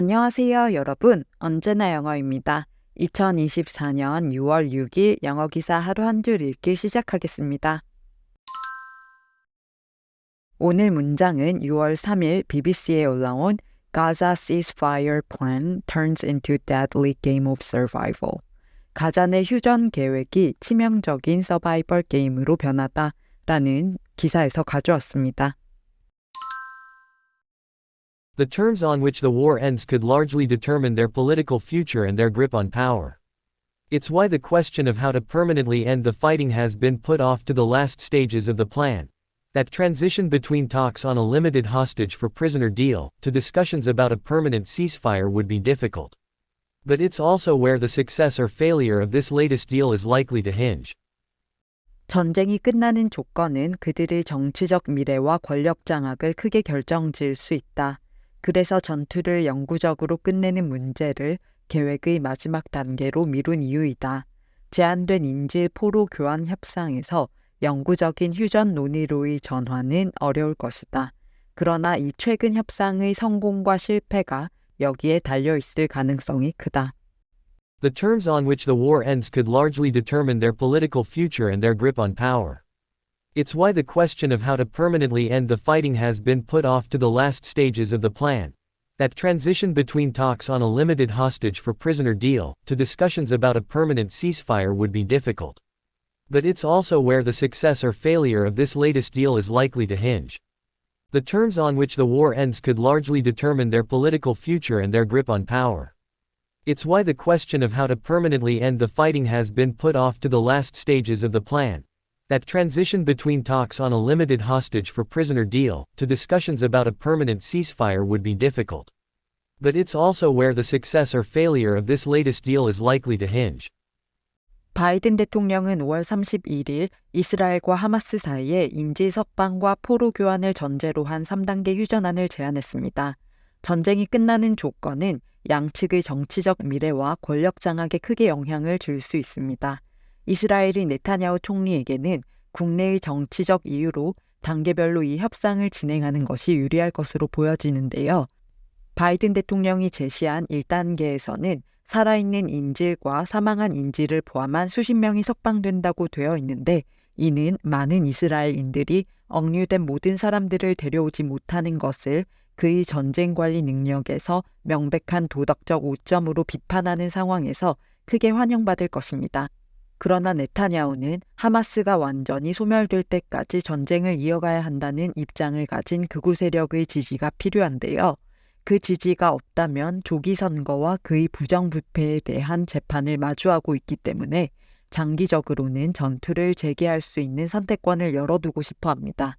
안녕하세요, 여러분. 언제나 영어입니다. 2024년 6월 6일 영어 기사 하루 한 줄 읽기 시작하겠습니다. 오늘 문장은 6월 3일 BBC에 올라온 Gaza ceasefire plan turns into deadly game of survival. 가자 내 휴전 계획이 치명적인 서바이벌 게임으로 변하다라는 기사에서 가져왔습니다. The terms on which the war ends could largely determine their political future and their grip on power. It's why the question of how to permanently end the fighting has been put off to the last stages of the plan. That transition between talks on a limited hostage for prisoner deal to discussions about a permanent ceasefire would be difficult. But it's also where the success or failure of this latest deal is likely to hinge. 전쟁이 끝나는 조건은 그들의 정치적 미래와 권력 장악을 크게 결정지을 수 있다. 그래서 전투를 영구적으로 끝내는 문제를 계획의 마지막 단계로 미룬 이유이다. 제한된 인질 포로 교환 협상에서 영구적인 휴전 논의로의 전환은 어려울 것이다. 그러나 이 최근 협상의 성공과 실패가 여기에 달려있을 가능성이 크다. The terms on which the war ends could largely determine their political future and their grip on power. It's why the question of how to permanently end the fighting has been put off to the last stages of the plan. That transition between talks on a limited hostage for prisoner deal to discussions about a permanent ceasefire would be difficult. But it's also where the success or failure of this latest deal is likely to hinge. The terms on which the war ends could largely determine their political future and their grip on power. It's why the question of how to permanently end the fighting has been put off to the last stages of the plan. That transition between talks on a limited hostage for prisoner deal to discussions about a permanent ceasefire would be difficult. But it's also where the success or failure of this latest deal is likely to hinge. 바이든 대통령은 5월 31일 이스라엘과 하마스 사이에 인질 석방과 포로 교환을 전제로 한 3단계 휴전안을 제안했습니다. 전쟁이 끝나는 조건은 양측의 정치적 미래와 권력 장악에 크게 영향을 줄 수 있습니다. 이스라엘의 네타냐후 총리에게는 국내의 정치적 이유로 단계별로 이 협상을 진행하는 것이 유리할 것으로 보여지는데요. 바이든 대통령이 제시한 1단계에서는 살아있는 인질과 사망한 인질을 포함한 수십 명이 석방된다고 되어 있는데 이는 많은 이스라엘인들이 억류된 모든 사람들을 데려오지 못하는 것을 그의 전쟁 관리 능력에서 명백한 도덕적 오점으로 비판하는 상황에서 크게 환영받을 것입니다. 그러나 네타냐후는 하마스가 완전히 소멸될 때까지 전쟁을 이어가야 한다는 입장을 가진 극우 세력의 지지가 필요한데요. 그 지지가 없다면 조기 선거와 그의 부정부패에 대한 재판을 마주하고 있기 때문에 장기적으로는 전투를 재개할 수 있는 선택권을 열어두고 싶어 합니다.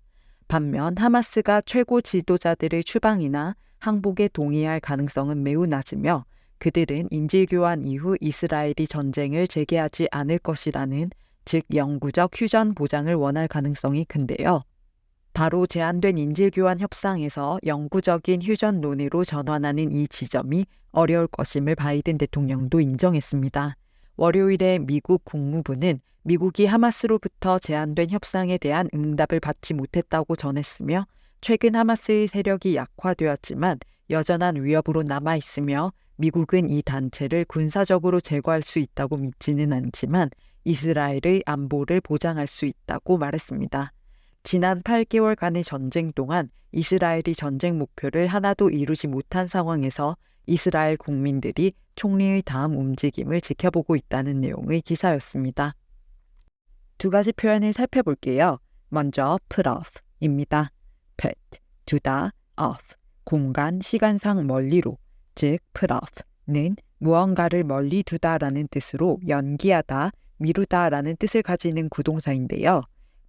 반면 하마스가 최고 지도자들의 추방이나 항복에 동의할 가능성은 매우 낮으며 그들은 인질교환 이후 이스라엘이 전쟁을 재개하지 않을 것이라는 즉 영구적 휴전 보장을 원할 가능성이 큰데요. 바로 제한된 인질교환 협상에서 영구적인 휴전 논의로 전환하는 이 지점이 어려울 것임을 바이든 대통령도 인정했습니다. 월요일에 미국 국무부는 미국이 하마스로부터 제한된 협상에 대한 응답을 받지 못했다고 전했으며 최근 하마스의 세력이 약화되었지만 여전한 위협으로 남아있으며 미국은 이 단체를 군사적으로 제거할 수 있다고 믿지는 않지만 이스라엘의 안보를 보장할 수 있다고 말했습니다. 지난 8개월간의 전쟁 동안 이스라엘이 전쟁 목표를 하나도 이루지 못한 상황에서 이스라엘 국민들이 총리의 다음 움직임을 지켜보고 있다는 내용의 기사였습니다. 두 가지 표현을 살펴볼게요. 먼저 put off입니다. put, 두다, off, 공간, 시간상 멀리로, 즉 put off는 무언가를 멀리 두다라는 뜻으로 연기하다, 미루다라는 뜻을 가지는 구동사인데요.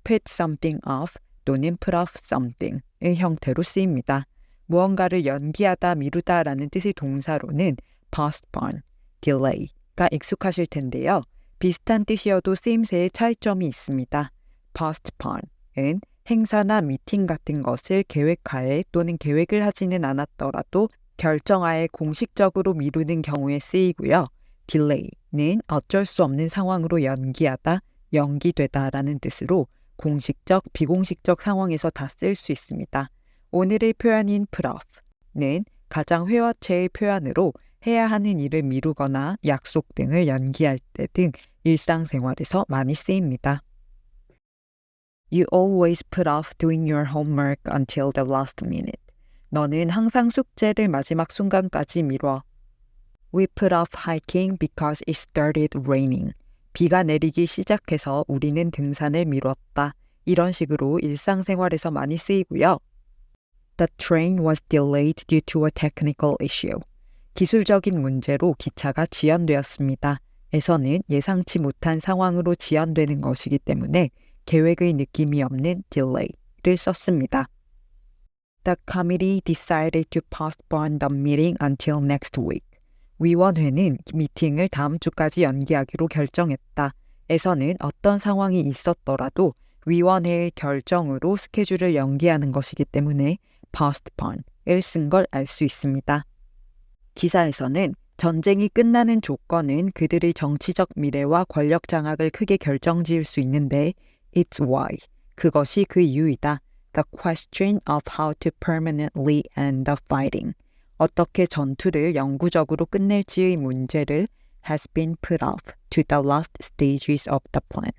put something off 또는 put off something의 형태로 쓰입니다. 무언가를 연기하다, 미루다라는 뜻의 동사로는 postpone, delay가 익숙하실 텐데요. 비슷한 뜻이어도 쓰임새의 차이점이 있습니다. postpone은 행사나 미팅 같은 것을 계획하에 또는 계획을 하지는 않았더라도 결정하에 공식적으로 미루는 경우에 쓰이고요. delay는 어쩔 수 없는 상황으로 연기하다, 연기되다라는 뜻으로 공식적, 비공식적 상황에서 다 쓸 수 있습니다. 오늘의 표현인 put off는 가장 회화체의 표현으로 해야 하는 일을 미루거나 약속 등을 연기할 때 등 일상생활에서 많이 쓰입니다. You always put off doing your homework until the last minute. 너는 항상 숙제를 마지막 순간까지 미뤄. We put off hiking because it started raining. 비가 내리기 시작해서 우리는 등산을 미뤘다. 이런 식으로 일상생활에서 많이 쓰이고요. The train was delayed due to a technical issue. 기술적인 문제로 기차가 지연되었습니다. 에서는 예상치 못한 상황으로 지연되는 것이기 때문에 계획의 느낌이 없는 delay를 썼습니다. The committee decided to postpone the meeting until next week. 위원회는 미팅을 다음 주까지 연기하기로 결정했다. 에서는 어떤 상황이 있었더라도 위원회의 결정으로 스케줄을 연기하는 것이기 때문에 postpone을 쓴 걸 알 수 있습니다. 기사에서는 전쟁이 끝나는 조건은 그들의 정치적 미래와 권력 장악을 크게 결정지을 수 있는데 It's why. 그것이 그 이유이다. The question of how to permanently end the fighting. 어떻게 전투를 영구적으로 끝낼지의 문제를 has been put off to the last stages of the plan.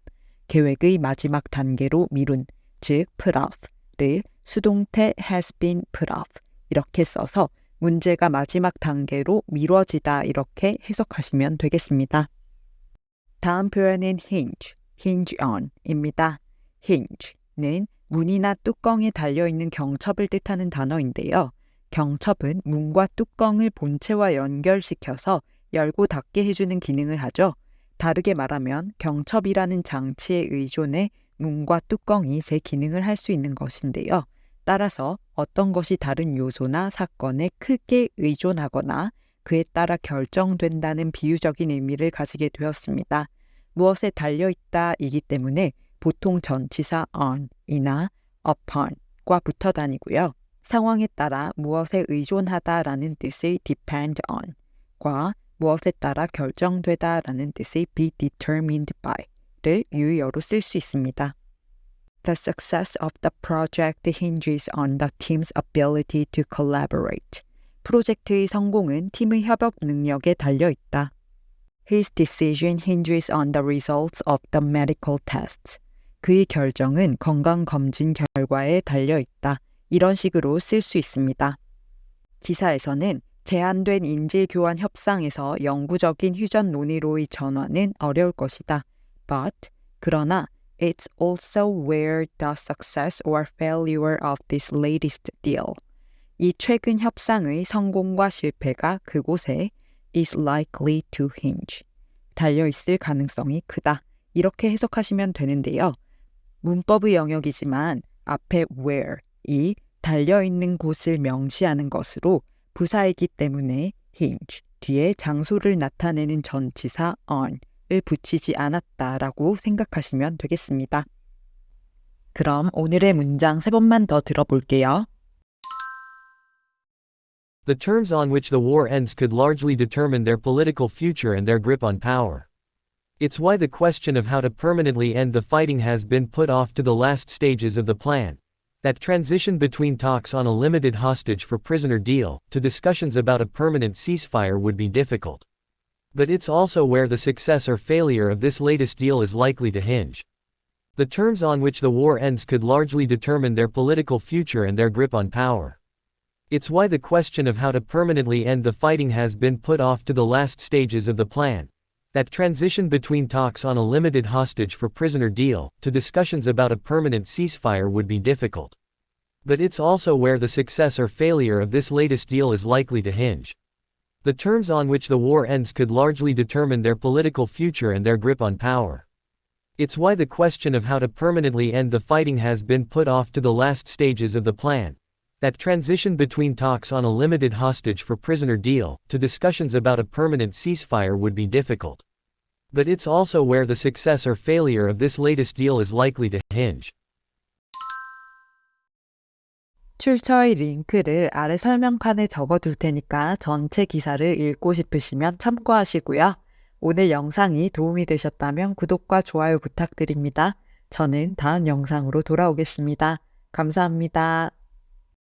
계획의 마지막 단계로 미룬, 즉 put off를 수동태 has been put off 이렇게 써서 문제가 마지막 단계로 미뤄지다 이렇게 해석하시면 되겠습니다. 다음 표현은 hinge on입니다. hinge는 문이나 뚜껑에 달려있는 경첩을 뜻하는 단어인데요. 경첩은 문과 뚜껑을 본체와 연결시켜서 열고 닫게 해주는 기능을 하죠. 다르게 말하면 경첩이라는 장치에 의존해 문과 뚜껑이 제 기능을 할 수 있는 것인데요. 따라서 어떤 것이 다른 요소나 사건에 크게 의존하거나 그에 따라 결정된다는 비유적인 의미를 가지게 되었습니다. 무엇에 달려있다 이기 때문에 보통 전치사 on이나 upon과 붙어 다니고요. 상황에 따라 무엇에 의존하다라는 뜻의 depend on과 무엇에 따라 결정되다라는 뜻의 be determined by를 유의어로 쓸 수 있습니다. The success of the project hinges on the team's ability to collaborate. 프로젝트의 성공은 팀의 협업 능력에 달려 있다. His decision hinges on the results of the medical tests. 그의 결정은 건강검진 결과에 달려 있다. 이런 식으로 쓸 수 있습니다. 기사에서는 제한된 인질교환 협상에서 영구적인 휴전 논의로의 전환은 어려울 것이다. But, 그러나 it's also where the success or failure of this latest deal. 이 최근 협상의 성공과 실패가 그곳에 is likely to hinge. 달려있을 가능성이 크다. 이렇게 해석하시면 되는데요. 문법의 영역이지만 앞에 where이 달려있는 곳을 명시하는 것으로 부사이기 때문에 hinge 뒤에 장소를 나타내는 전치사 on을 붙이지 않았다라고 생각하시면 되겠습니다. 그럼 오늘의 문장 3번만 더 들어볼게요. The terms on which the war ends could largely determine their political future and their grip on power. It's why the question of how to permanently end the fighting has been put off to the last stages of the plan. That transition between talks on a limited hostage for prisoner deal to discussions about a permanent ceasefire would be difficult. But it's also where the success or failure of this latest deal is likely to hinge. The terms on which the war ends could largely determine their political future and their grip on power. It's why the question of how to permanently end the fighting has been put off to the last stages of the plan. That transition between talks on a limited hostage for prisoner deal to discussions about a permanent ceasefire would be difficult. But it's also where the success or failure of this latest deal is likely to hinge. The terms on which the war ends could largely determine their political future and their grip on power. It's why the question of how to permanently end the fighting has been put off to the last stages of the plan. That transition between talks on a limited hostage for prisoner deal to discussions about a permanent ceasefire would be difficult. But it's also where the success or failure of this latest deal is likely to hinge. 출처의 링크를 아래 설명칸에 적어둘 테니까 전체 기사를 읽고 싶으시면 참고하시고요. 오늘 영상이 도움이 되셨다면 구독과 좋아요 부탁드립니다. 저는 다음 영상으로 돌아오겠습니다. 감사합니다.